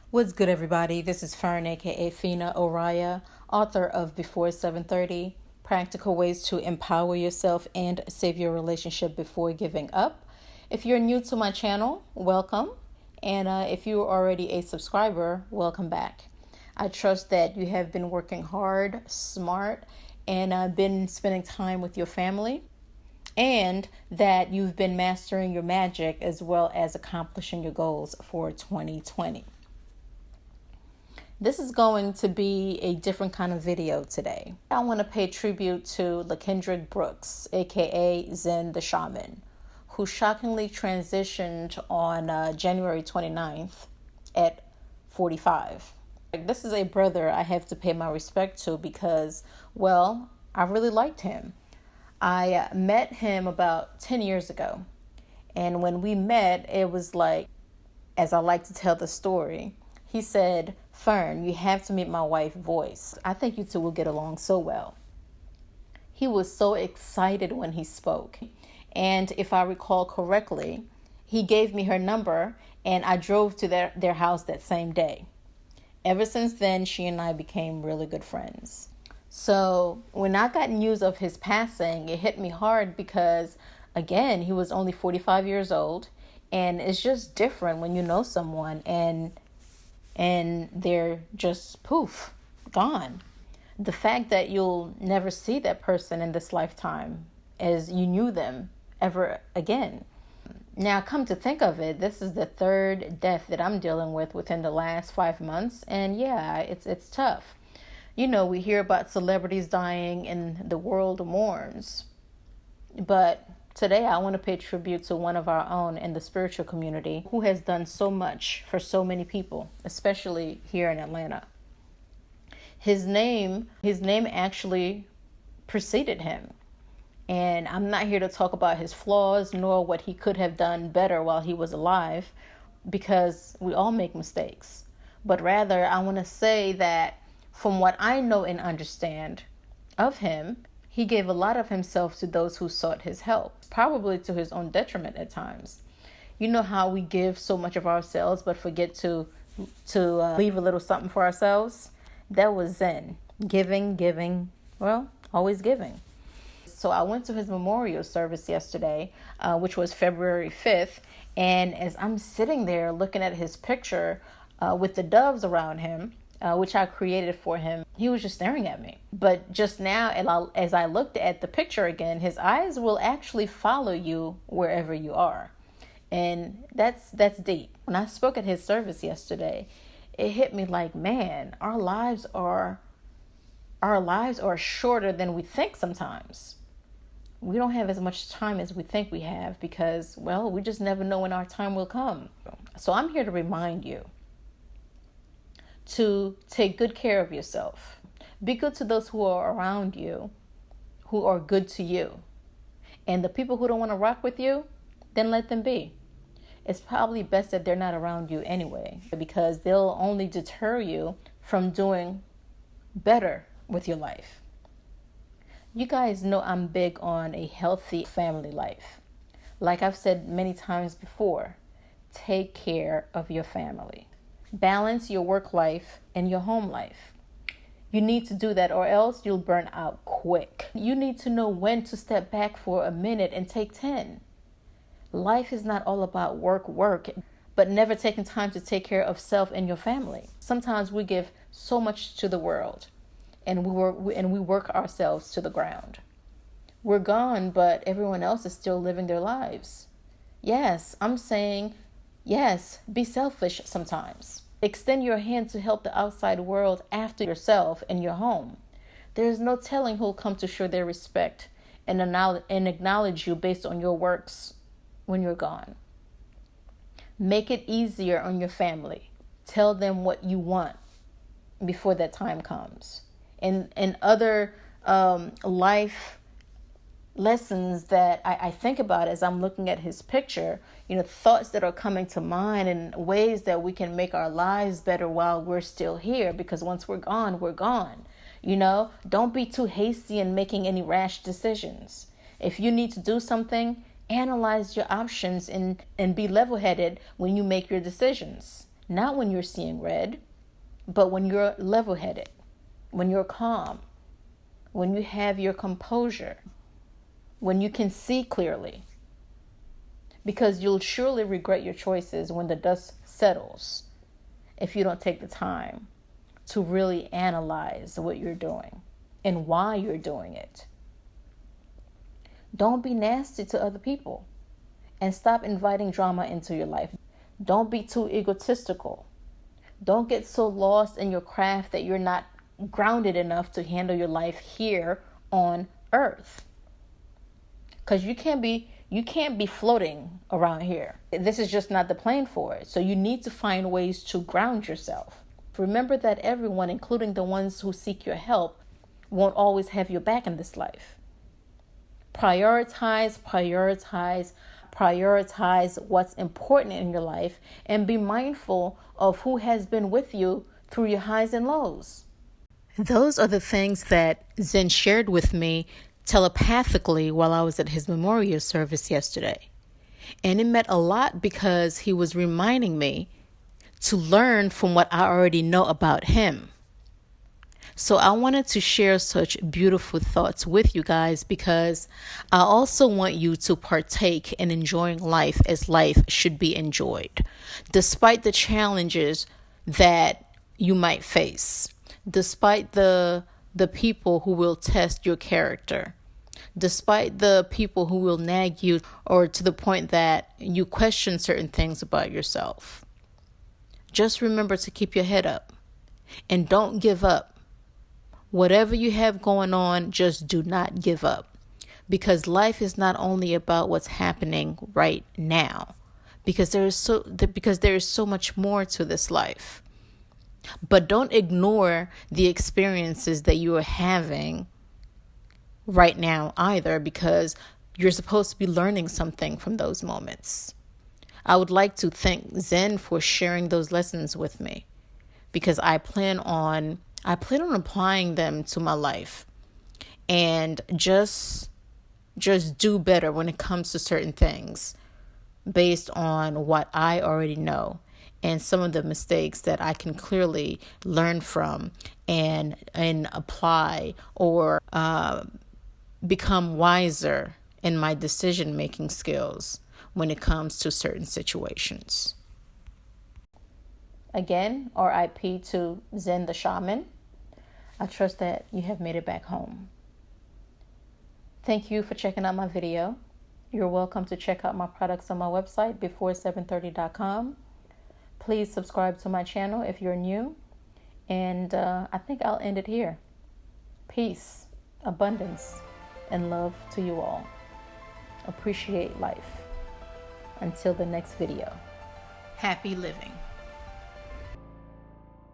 What's good, everybody? This is Fern, aka Fina Oraya, author of Before 7:30, Practical Ways to Empower Yourself and Save Your Relationship Before Giving Up. If you're new to my channel, welcome. And if you're already a subscriber, welcome back. I trust that you have been working hard, smart, and been spending time with your family, and that you've been mastering your magic as well as accomplishing your goals for 2020. This is going to be a different kind of video today. I want to pay tribute to LaKendrick Brooks, aka Zen The Shaman, who shockingly transitioned on January 29th at 45. This is a brother I have to pay my respect to because, well, I really liked him. I met him about 10 years ago. And when we met, it was like, as I like to tell the story, he said, "Fern, you have to meet my wife, Voice. I think you two will get along so well." He was so excited when he spoke. And if I recall correctly, he gave me her number and I drove to their house that same day. Ever since then, she and I became really good friends. So when I got news of his passing, it hit me hard because, again, he was only 45 years old. And it's just different when you know someone and they're just poof, gone. The fact that you'll never see that person in this lifetime as you knew them ever again. Now, come to think of it, this is the third death that I'm dealing with within the last 5 months. And yeah, it's tough. You know, we hear about celebrities dying and the world mourns. But today I want to pay tribute to one of our own in the spiritual community who has done so much for so many people, especially here in Atlanta. His name actually preceded him. And I'm not here to talk about his flaws nor what he could have done better while he was alive, because we all make mistakes. But rather, I want to say that from what I know and understand of him, he gave a lot of himself to those who sought his help, probably to his own detriment at times. You know how we give so much of ourselves but forget to leave a little something for ourselves? That was Zen. Giving, well, always giving. So I went to his memorial service yesterday, which was February 5th. And as I'm sitting there looking at his picture with the doves around him, which I created for him, he was just staring at me. But just now, as I looked at the picture again, his eyes will actually follow you wherever you are. And that's deep. When I spoke at his service yesterday, it hit me like, man, our lives are shorter than we think sometimes. We don't have as much time as we think we have because, well, we just never know when our time will come. So I'm here to remind you to take good care of yourself. Be good to those who are around you, who are good to you. And the people who don't want to rock with you, then let them be. It's probably best that they're not around you anyway, because they'll only deter you from doing better with your life. You guys know I'm big on a healthy family life. Like I've said many times before, take care of your family. Balance your work life and your home life. You need to do that or else you'll burn out quick. You need to know when to step back for a minute and take 10. Life is not all about work, but never taking time to take care of self and your family. Sometimes we give so much to the world and we work ourselves to the ground. We're gone, but everyone else is still living their lives. Yes, I'm saying, yes, be selfish sometimes. Extend your hand to help the outside world after yourself and your home. There's no telling who'll come to show their respect and acknowledge you based on your works when you're gone. Make it easier on your family. Tell them what you want before that time comes. And other life lessons that I think about as I'm looking at his picture, thoughts that are coming to mind and ways that we can make our lives better while we're still here, because once we're gone, we're gone. Don't be too hasty in making any rash decisions. If you need to do something, analyze your options and be level-headed when you make your decisions. Not when you're seeing red, but when you're level-headed, when you're calm, when you have your composure, when you can see clearly. Because you'll surely regret your choices when the dust settles if you don't take the time to really analyze what you're doing and why you're doing it. Don't be nasty to other people and stop inviting drama into your life. Don't be too egotistical. Don't get so lost in your craft that you're not grounded enough to handle your life here on earth. Because you can't be floating around here. This is just not the plane for it. So you need to find ways to ground yourself. Remember that everyone, including the ones who seek your help, won't always have your back in this life. Prioritize what's important in your life, and be mindful of who has been with you through your highs and lows. Those are the things that Zen shared with me telepathically while I was at his memorial service yesterday. And it meant a lot because he was reminding me to learn from what I already know about him. So I wanted to share such beautiful thoughts with you guys because I also want you to partake in enjoying life as life should be enjoyed, despite the challenges that you might face, despite the people who will test your character, despite the people who will nag you or to the point that you question certain things about yourself. Just remember to keep your head up and don't give up. Whatever you have going on, just do not give up, because life is not only about what's happening right now, because there is so much more to this life. But don't ignore the experiences that you are having right now either, because you're supposed to be learning something from those moments. I would like to thank Zen for sharing those lessons with me, because I plan on applying them to my life and just do better when it comes to certain things based on what I already know and some of the mistakes that I can clearly learn from and apply or become wiser in my decision-making skills when it comes to certain situations. Again, RIP to Zen the Shaman. I trust that you have made it back home. Thank you for checking out my video. You're welcome to check out my products on my website, before730.com. Please subscribe to my channel if you're new. And I think I'll end it here. Peace, abundance, and love to you all. Appreciate life. Until the next video. Happy living.